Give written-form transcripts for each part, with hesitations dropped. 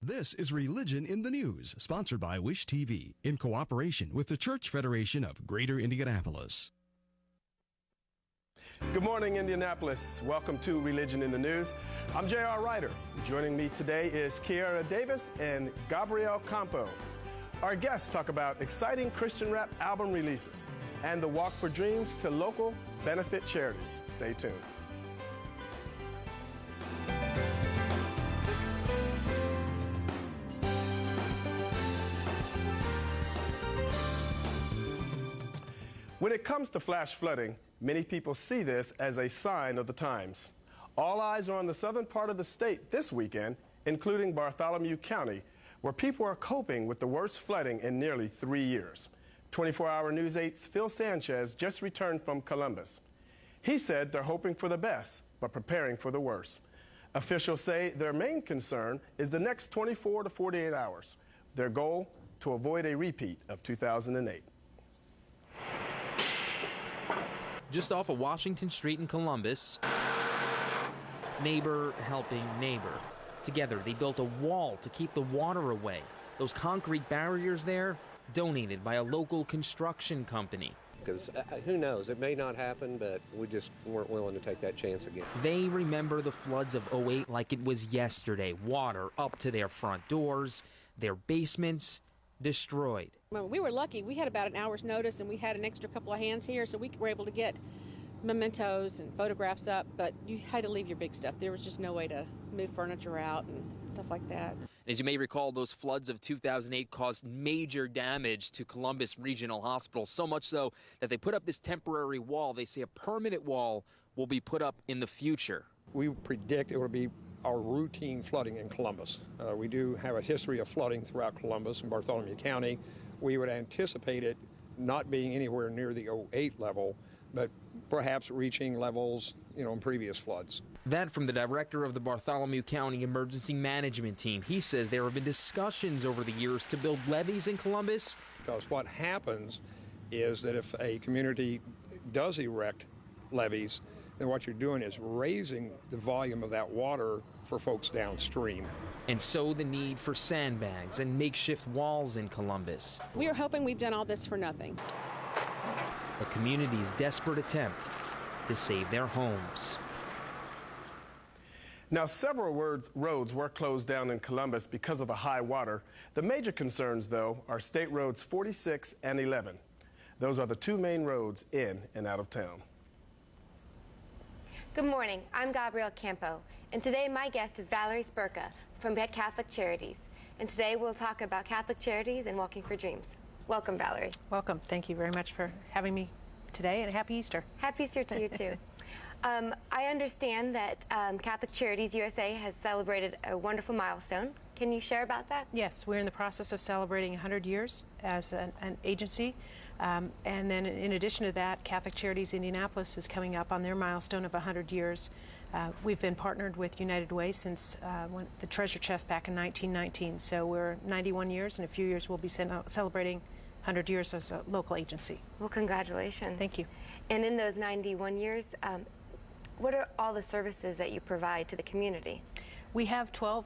This is Religion in the News, sponsored by Wish TV, in cooperation with the Church Federation of Greater Indianapolis. Good morning, Indianapolis. Welcome to Religion in the News. I'm J.R. Ryder. Joining me today is Kiara Davis and Gabriel Campo. Our guests talk about exciting Christian rap album releases and the Walk for Dreams to local benefit charities. Stay tuned. When it comes to flash flooding, many people see this as a sign of the times. All eyes are on the southern part of the state this weekend, including Bartholomew County, where people are coping with the worst flooding in nearly 3 years. 24-hour News 8's Phil Sanchez just returned from Columbus. He said they're hoping for the best, but preparing for the worst. Officials say their main concern is the next 24 to 48 hours. Their goal, to avoid a repeat of 2008. Just off of Washington Street in Columbus, neighbor helping neighbor. Together, they built a wall to keep the water away. Those concrete barriers there, donated by a local construction company. Because who knows, it may not happen, but we just weren't willing to take that chance again. They remember the floods of '08 like it was yesterday. Water up to their front doors, their basements destroyed. We were lucky. We had about an hour's notice and we had an extra couple of hands here, so we were able to get mementos and photographs up, but you had to leave your big stuff. There was just no way to move furniture out and stuff like that. As you may recall, those floods of 2008 caused major damage to Columbus Regional Hospital, so much so that they put up this temporary wall. They say a permanent wall will be put up in the future. We predict it will be our routine flooding in Columbus. We do have a history of flooding throughout Columbus and Bartholomew County. We would anticipate it not being anywhere near the '08 level, but perhaps reaching levels, in previous floods. That from the director of the Bartholomew County Emergency Management Team. He says there have been discussions over the years to build levees in Columbus. Because what happens is that if a community does erect levees, then what you're doing is raising the volume of that water for folks downstream. And so the need for sandbags and makeshift walls in Columbus. We are hoping we've done all this for nothing. The community's desperate attempt to save their homes. Now, several roads were closed down in Columbus because of the high water. The major concerns, though, are State Roads 46 and 11. Those are the two main roads in and out of town. Good morning, I'm Gabriel Campo, and today my guest is Valerie Spurka from Catholic Charities. And today we'll talk about Catholic Charities and Walking for Dreams. Welcome, Valerie. Welcome. Thank you very much for having me today, and happy Easter. Happy Easter to you, too. I understand that Catholic Charities USA has celebrated a wonderful milestone. Can you share about that? Yes, we're in the process of celebrating 100 years as an agency. And then in addition to that, Catholic Charities Indianapolis is coming up on their milestone of 100 years. We've been partnered with United Way since the Treasure Chest back in 1919. So we're 91 years. In a few years, we'll be celebrating 100 years as a local agency. Well, congratulations. Thank you. And in those 91 years, what are all the services that you provide to the community? We have 12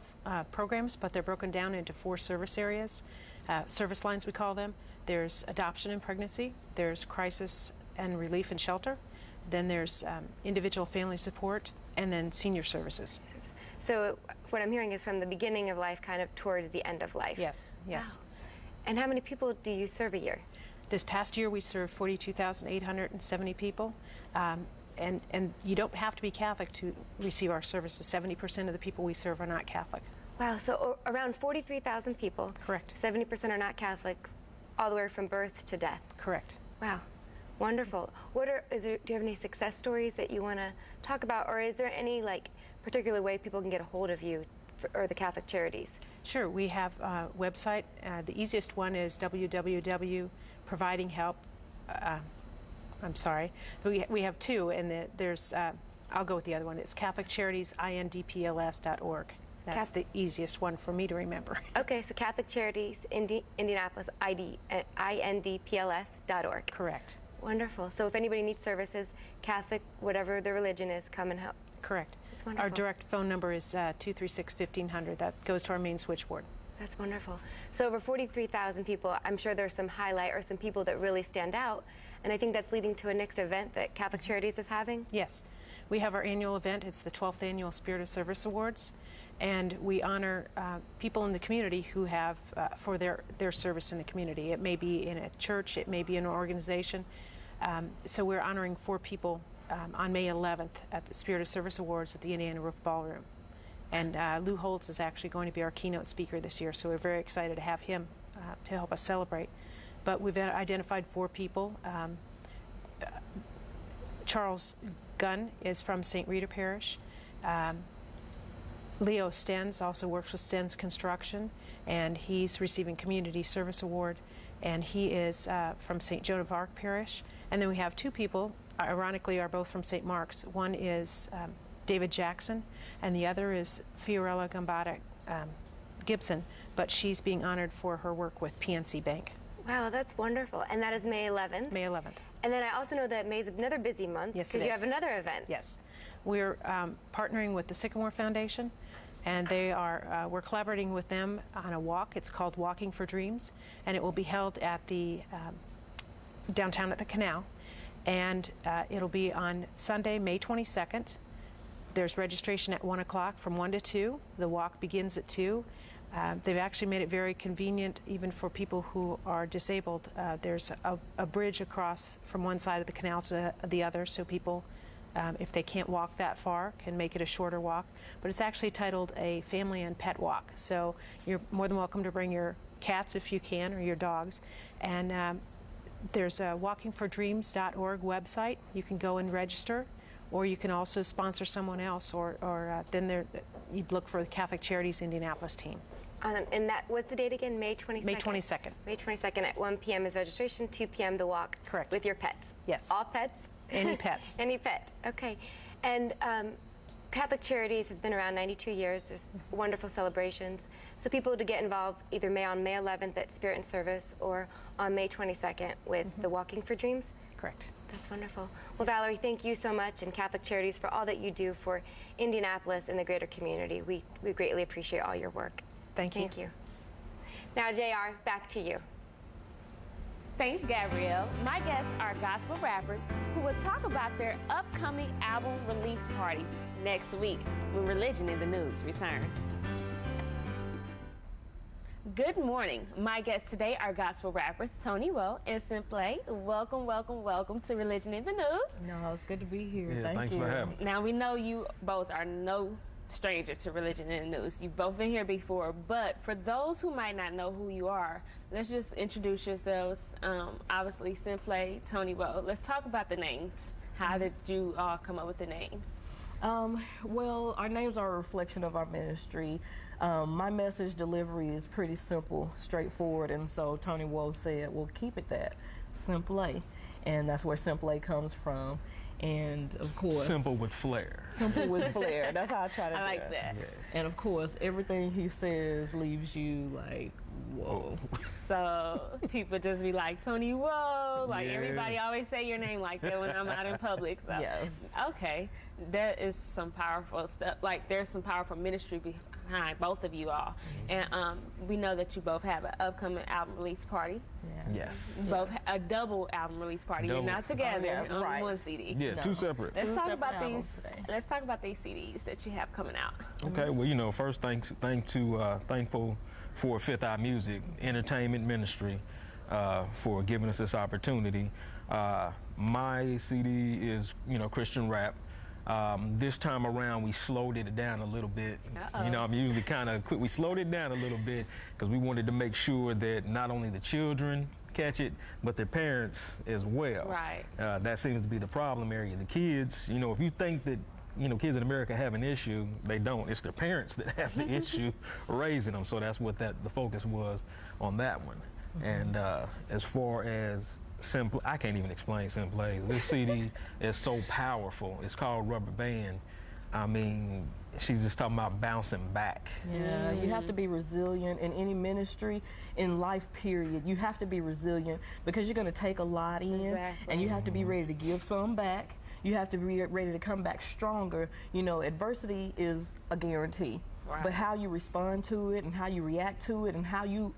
programs, but they're broken down into 4 service areas, service lines we call them. There's adoption and pregnancy, there's crisis and relief and shelter, then there's individual family support, and then senior services. So what I'm hearing is from the beginning of life kind of towards the end of life. Yes, yes. Wow. And how many people do you serve a year? This past year we served 42,870 people. And you don't have to be Catholic to receive our services. 70% of the people we serve are not Catholic. Wow, so around 43,000 people. Correct. 70% are not Catholics, all the way from birth to death. Correct. Wow, wonderful. Do you have any success stories that you want to talk about, or is there any particular way people can get a hold of you or the Catholic Charities? Sure, we have a website. The easiest one is www.providinghelp. I'm sorry, we have 2, and there's, I'll go with the other one. It's CatholicCharitiesIndpls.org. That's the easiest one for me to remember. Okay, so Catholic Charities Indianapolis INDPLS.org. Correct. Wonderful. So if anybody needs services, Catholic, whatever the religion is, come and help. Correct. That's wonderful. Our direct phone number is 236-1500. That goes to our main switchboard. That's wonderful. So over 43,000 people, I'm sure there's some highlight or some people that really stand out. And I think that's leading to a next event that Catholic Charities is having. Yes. We have our annual event. It's the 12th Annual Spirit of Service Awards. And we honor people in the community who have, for their service in the community. It may be in a church, it may be in an organization. So we're honoring 4 people on May 11th at the Spirit of Service Awards at the Indiana Roof Ballroom. And Lou Holtz is actually going to be our keynote speaker this year, so we're very excited to have him to help us celebrate. But we've identified 4 people. Charles Gunn is from St. Rita Parish. Leo Stens also works with Stens Construction, and he's receiving Community Service Award, and he is from St. Joan of Arc Parish. And then we have 2 people, ironically, are both from St. Mark's. One is David Jackson, and the other is Fiorella Gambata Gibson, but she's being honored for her work with PNC Bank. Wow, that's wonderful. And that is May 11th? May 11th. And then I also know that May is another busy month. Yes, because you have another event. Yes. We're partnering with the Sycamore Foundation, and they are, we're collaborating with them on a walk. It's called Walking for Dreams, and it will be held at the downtown at the Canal. And it'll be on Sunday, May 22nd. There's registration at 1 o'clock from 1 to 2. The walk begins at 2. They've actually made it very convenient even for people who are disabled. There's a bridge across from one side of the canal to the other, so people, if they can't walk that far, can make it a shorter walk. But it's actually titled a family and pet walk. So you're more than welcome to bring your cats if you can, or your dogs. And there's a walkingfordreams.org website. You can go and register. Or you can also sponsor someone else, or then you'd look for the Catholic Charities Indianapolis team. And that, what's the date again? May 22nd? May 22nd. May 22nd at 1 p.m. is registration, 2 p.m. the walk. Correct. With your pets. Yes. All pets? Any pets. Any pet. Okay. And Catholic Charities has been around 92 years. There's wonderful celebrations. So people to get involved either on May 11th at Spirit and Service or on May 22nd with the Walking for Dreams. Correct. That's wonderful. Well, Valerie, thank you so much, and Catholic Charities, for all that you do for Indianapolis and the greater community. We greatly appreciate all your work. Thank you. Thank you. Now, JR, back to you. Thanks, Gabrielle. My guests are gospel rappers who will talk about their upcoming album release party next week when Religion in the News returns. Good morning. My guests today are gospel rappers Tony Woe and Simple. Welcome, welcome, welcome to Religion in the News. No, it's good to be here. Yeah, thanks for having me. Now, we know you both are no stranger to Religion in the News. You've both been here before, but for those who might not know who you are, let's just introduce yourselves. Obviously, Simple, Tony Woe. Let's talk about the names. How did you all come up with the names? Well, our names are a reflection of our ministry. My message delivery is pretty simple, straightforward, and so Tony Woe said, well, keep it that, Simple. And that's where Simple comes from. And of course, simple with flair. Simple with flair. That's how I try to do I like it. that. Yeah. And of course, everything he says leaves you like, whoa. So people just be like, Tony Woe. Like everybody always say your name like that when I'm out in public. So Yes. okay, that is some powerful stuff. Like there's some powerful ministry behind both of you all. And we know that you both have an upcoming album release party. Yeah. Both a double album release party. Double. You're not together on right. one CD. Yeah, No. two separate. Let's Two talk separate about albums these. today. Let's talk about these CDs that you have coming out. Okay, well, you know, first thankful for Fifth Eye Music Entertainment Ministry for giving us this opportunity. My CD is, you know, Christian rap. This time around, we slowed it down a little bit. You know, I'm usually kind of quick. We slowed it down a little bit because we wanted to make sure that not only the children catch it, but their parents as well. Right. That seems to be the problem area. The kids, you know, if you think that, you know, kids in America have an issue, they don't. It's their parents that have the issue raising them. So that's what the focus was on that one. And as far as Simple, I can't even explain Simple. This CD is so powerful. It's called Rubber Band. I mean, she's just talking about bouncing back. Yeah, you have to be resilient in any ministry, in life, period. You have to be resilient because you're going to take a lot in, Exactly. and you have to be ready to give some back. you have to be ready to come back stronger. You know, adversity is a guarantee. Right. But how you respond to it and how you react to it and how you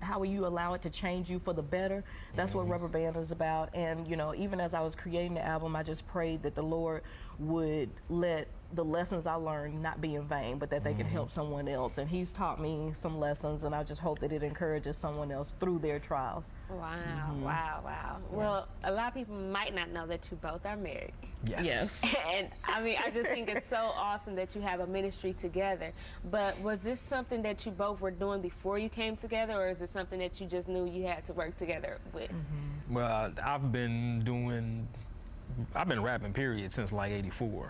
allow it to change you for the better, that's what Rubber Band is about. And, you know, even as I was creating the album, I just prayed that the Lord would let the lessons I learned not be in vain, but that they can help someone else. And he's taught me some lessons, and I just hope that it encourages someone else through their trials. Wow, wow, wow. Yeah. Well, a lot of people might not know that you both are married. Yes. And I mean, I just think it's so awesome that you have a ministry together. But was this something that you both were doing before you came together, or is it something that you just knew you had to work together with? Well, I've been rapping, period, since like '84.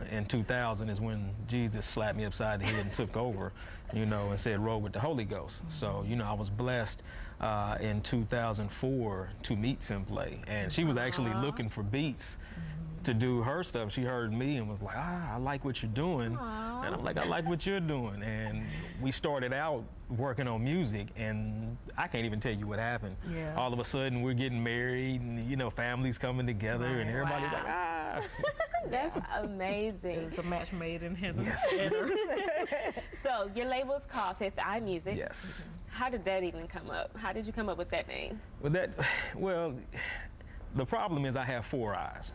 In 2000 is when Jesus slapped me upside the head and took over, you know, and said, roll with the Holy Ghost. So, you know, I was blessed in 2004 to meet Simplay. And she was actually looking for beats to do her stuff. She heard me and was like, I like what you're doing. And I'm like, I like what you're doing. And we started out working on music, and I can't even tell you what happened. Yeah. All of a sudden, we're getting married, and, you know, families coming together, and everybody's like, ah. That's amazing. It was a match made in heaven. Yes. So your label's called Fifth Eye Music. Yes. How did that even come up? How did you come up with that name? Well, the problem is I have 4 eyes.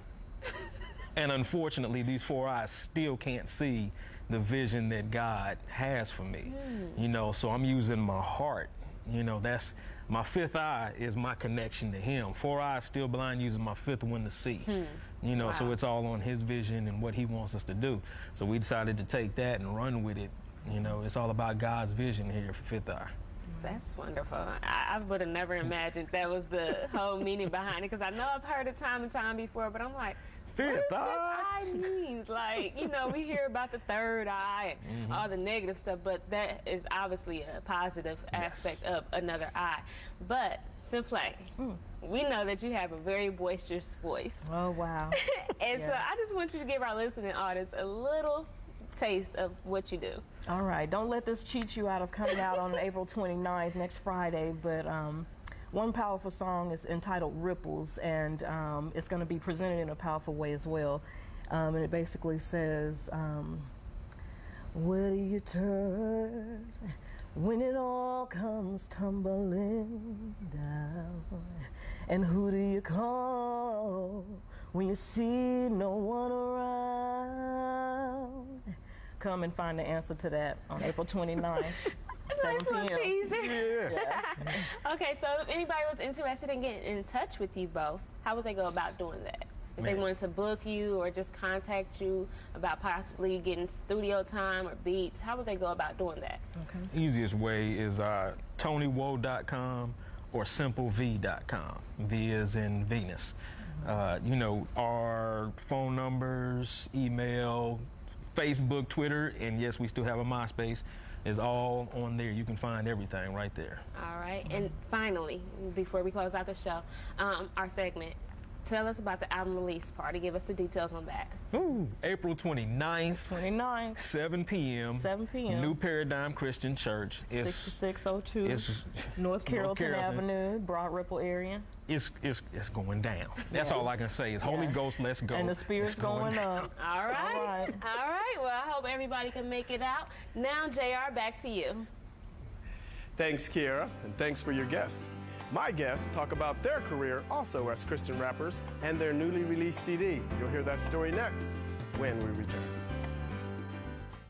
And unfortunately, these 4 eyes still can't see the vision that God has for me. You know, so I'm using my heart. You know, that's my 5th eye is my connection to him. 4 eyes still blind, using my 5th one to see. You know, so it's all on his vision and what he wants us to do. So we decided to take that and run with it. You know, it's all about God's vision here for 5th eye. That's wonderful. I would have never imagined that was the whole meaning behind it, because I know I've heard it time and time before, but I'm like, Fifth what does eye? Fifth eye means? Like, you know, we hear about the 3rd eye and all the negative stuff, but that is obviously a positive aspect of another eye. But Simplay, we know that you have a very boisterous voice. Oh, wow. And so I just want you to give our listening audience a little taste of what you do. All right. Don't let this cheat you out of coming out on April 29th, next Friday. But one powerful song is entitled Ripples, and it's going to be presented in a powerful way as well. And it basically says, where do you turn when it all comes tumbling down? And who do you call when you see no one around? Come and find the answer to that on April 29th. It's a nice little teaser. Okay, so if anybody was interested in getting in touch with you both, how would they go about doing that? If they wanted to book you or just contact you about possibly getting studio time or beats, how would they go about doing that? Okay. Easiest way is TonyWoe.com or SimpleV.com. V is in Venus. You know, our phone numbers, email, Facebook, Twitter, and yes, we still have a MySpace, is all on there. You can find everything right there. All right. And finally, before we close out the show, our segment, tell us about the album release party. Give us the details on that. Ooh, April 29th. 7 p.m. 7 p.m. New Paradigm Christian Church. 6602 North Carrollton Avenue, Broad Ripple area. It's going down. That's all I can say is Holy Ghost, let's go. And the Spirit's going up. All right. All right. Well, I hope everybody can make it out. Now, JR, back to you. Thanks, Kiera, and thanks for your guest. My guests talk about their career also as Christian rappers and their newly released CD. You'll hear that story next when we return.